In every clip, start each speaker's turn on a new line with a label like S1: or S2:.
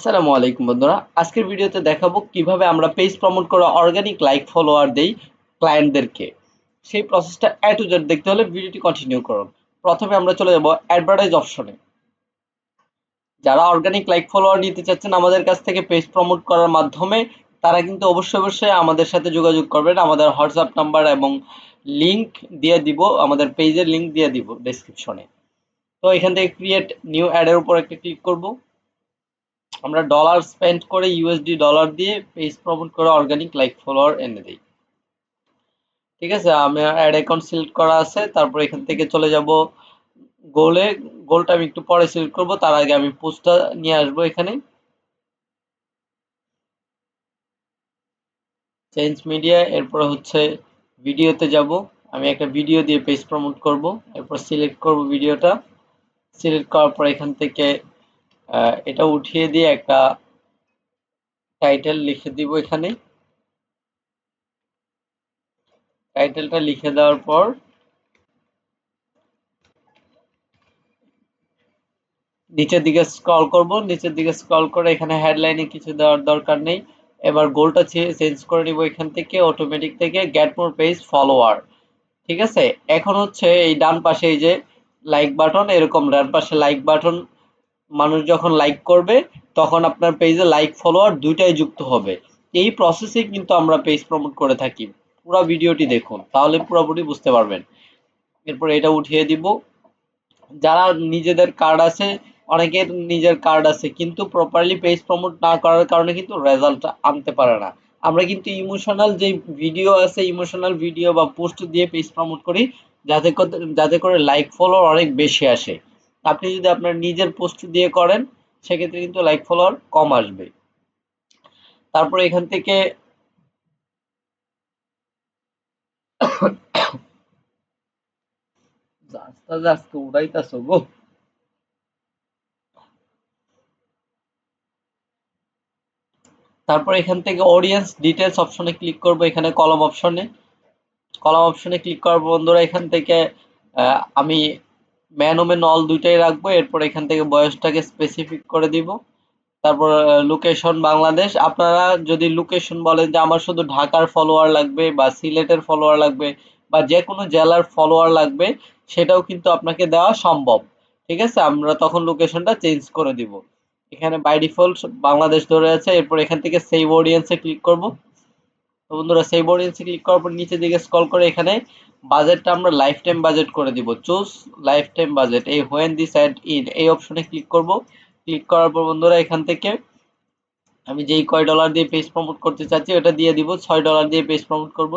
S1: আসসালামু আলাইকুম বন্ধুরা, আজকের ভিডিওতে দেখাবো কিভাবে আমরা পেজ প্রমোট করে অর্গানিক লাইক ফলোয়ার দেই ক্লায়েন্টদেরকে। সেই প্রসেসটা এ টু জেড দেখতে হলে ভিডিওটি কন্টিনিউ করুন। প্রথমে আমরা চলে যাব অ্যাডভার্টাইজ অপশনে। যারা অর্গানিক লাইক ফলোয়ার নিতে চাচ্ছেন আমাদের কাছ থেকে পেজ প্রমোট করার মাধ্যমে, তারা কিন্তু অবশ্যই আমাদের সাথে যোগাযোগ করবেন। আমাদের হোয়াটসঅ্যাপ নাম্বার এবং লিংক দিয়ে দিব, আমাদের পেজের লিংক দিয়ে দিব ডেসক্রিপশনে। তো এখান থেকে ক্রিয়েট নিউ অ্যাডের উপর একটা ক্লিক করব। আমরা ডলার স্পেন্ড করে ইউএসডি ডলার দিয়ে পেজ প্রমোট করে অর্গানিক লাইক ফলোয়ার এনে দিই। ঠিক আছে, আমি অ্যাড অ্যাকাউন্ট সিলেক্ট করা আছে। তারপর এখান থেকে চলে যাব গোলে। গোলটা আমি একটু পরে সিলেক্ট করব, তার আগে আমি পোস্টটা নিয়ে আসবো এখানে। চেঞ্জ মিডিয়া, এরপর হচ্ছে ভিডিওতে যাব। আমি একটা ভিডিও দিয়ে পেজ প্রমোট করব। এরপর সিলেক্ট করব ভিডিওটা। সিলেক্ট করার পর এখান থেকে এটা উঠিয়ে দিয়ে একটা টাইটেল লিখে দিব এখানে। টাইটেলটা লিখে দেওয়ার পর নিচের দিকে স্ক্রল করব। নিচের দিকে স্ক্রল করে এখানে হেডলাইনে কিছু দেওয়ার দরকার নেই। এবার গোলটা চেঞ্জ করে নিব এখান থেকে, অটোমেটিক থেকে গেট মোর পেজ ফলোয়ার। ঠিক আছে, এখন হচ্ছে এই ডান পাশে এই যে লাইক বাটন, এরকম ডান পাশে লাইক বাটন, মানুষ যখন লাইক করবে তখন আপনার পেজে লাইক ফলোয়ার দুইটাই যুক্ত হবে। এই প্রসেসে কিন্তু আমরা পেজ প্রমোট করে থাকি। পুরো ভিডিওটি দেখুন, তাহলে পুরোপুরি বুঝতে পারবেন। এরপর এটা উঠিয়ে দিব। যারা নিজেদের কার্ড আছে, অনেকের নিজের কার্ড আছে কিন্তু প্রপারলি পেজ প্রমোট না করার কারণে কিন্তু রেজাল্ট আনতে পারে না। আমরা কিন্তু ইমোশনাল যে ভিডিও আছে, ইমোশনাল ভিডিও বা পোস্ট দিয়ে পেজ প্রমোট করি, যাতে করে লাইক ফলোয়ার অনেক বেশি আসে। আপনি যদি আপনার নিজের পোস্ট দিয়ে করেন, সেক্ষেত্রে কিন্তু লাইক ফলোয়ার কম আসবে। তারপরে এখান থেকে আস্তে আস্তে উড়াইতাছো গো। তারপর এখান থেকে অডিয়েন্স ডিটেলস অপশনে ক্লিক করব। এখানে কলাম অপশনে ক্লিক করার পর বন্ধুরা এখান থেকে আমি ম্যান ওমেন অল দুইটাই রাখবো। এরপর এখান থেকে বয়সটাকে স্পেসিফিক করে দিব। তারপর লোকেশন বাংলাদেশ। আপনারা যদি লোকেশন বলেন যে আমার শুধু ঢাকার ফলোয়ার লাগবে বা সিলেটের ফলোয়ার লাগবে বা যে কোনো জেলার ফলোয়ার লাগবে, সেটাও কিন্তু আপনাকে দেওয়া সম্ভব। ঠিক আছে, আমরা তখন লোকেশনটা চেঞ্জ করে দিব। এখানে বাই ডিফল্ট বাংলাদেশ ধরে আছে। এরপর এখান থেকে সেভ অডিয়েন্সে ক্লিক করব। তো বন্ধুরা সেভ অডিয়েন্সে ক্লিক করার পর নিচের দিকে স্ক্রল করে এখানে বাজেটটা আমরা লাইফ টাইম বাজেট করে দিব। চুজ লাইফ টাইম বাজেট, এই হোয়েন দিস অ্যাড ইন এই অপশনে ক্লিক করব। ক্লিক করার পর বন্ধুরা এখান থেকে আমি যেই কয় ডলার দিয়ে পেজ প্রমোট করতে চাচ্ছি ওটা দিয়ে দিব। $6 দিয়ে পেজ প্রমোট করব।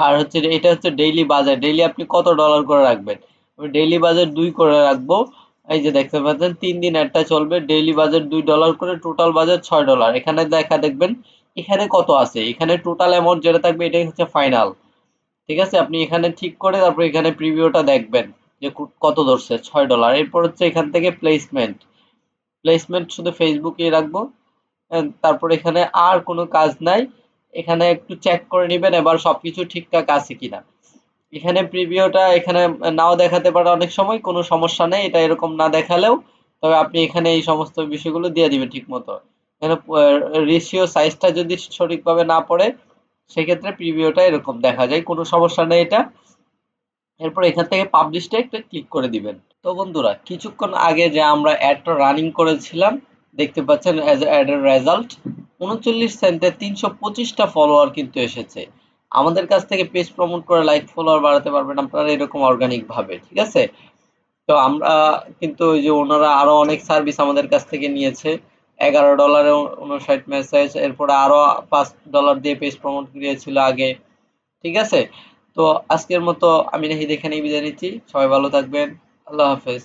S1: আর হচ্ছে এটা হচ্ছে ডেইলি বাজেট, ডেইলি আপনি কত ডলার করে রাখবেন। আমি ডেইলি বাজেট 2 করে রাখবো। এই যে দেখতে পাচ্ছেন 3 দিন একটা চলবে। ডেইলি বাজেট $2 করে, টোটাল বাজেট $6। এখানে দেখবেন এখানে কত আছে, এখানে টোটাল অ্যামাউন্ট যেটা থাকবে এটাই হচ্ছে ফাইনাল। ঠিক আছে, আপনি এখানে ঠিক করে তারপর এখানে প্রিভিউটা দেখবেন যে কত ধরছে $6। এরপর হচ্ছে এখান থেকে প্লেসমেন্ট শুধু ফেসবুকেই রাখবো। তারপর এখানে আর কোনো কাজ নাই। এখানে একটু চেক করে নিবেন এবার সবকিছু ঠিকঠাক আছে কিনা। এখানে প্রিভিউটা এখানে নাও দেখাতে পারে অনেক সময়, কোনো সমস্যা নেই। এটা এরকম না দেখালেও, তবে আপনি এখানে এই সমস্ত বিষয়গুলো দিয়ে দিবেন ঠিক মতো। এখানে রেশিও সাইজটা যদি সঠিকভাবে না পড়ে, সেক্ষেত্রে প্রিভিউটা এরকম দেখা যায়, কোনো সমস্যা নেই এটা। এরপর এখান থেকে পাবলিশটা একটা ক্লিক করে দিবেন। তো বন্ধুরা কিছুক্ষণ আগে যে আমরা অ্যাডটা রানিং করেছিলাম, দেখতে পাচ্ছেন অ্যাজ অ্যাডের রেজাল্ট 39 সেন্টে 325টা ফলোয়ার কিন্তু এসেছে। আমাদের কাছ থেকে পেজ প্রমোট করে লাইক ফলোয়ার বাড়াতে পারবেন আপনারা এরকম অর্গানিক ভাবে। ঠিক আছে, তো আমরা কিন্তু ওই যে ওনারা আরো অনেক সার্ভিস আমাদের কাছ থেকে নিয়েছে। $11 59 মেসেজ, এরপরে আরো $5 দিয়ে পেজ প্রমোট করিয়েছিল আগে। ঠিক আছে, তো আজকের মতো আমি নাহিদ এখানেই বিদায় নিচ্ছি। সবাই ভালো থাকবেন। আল্লাহ হাফেজ।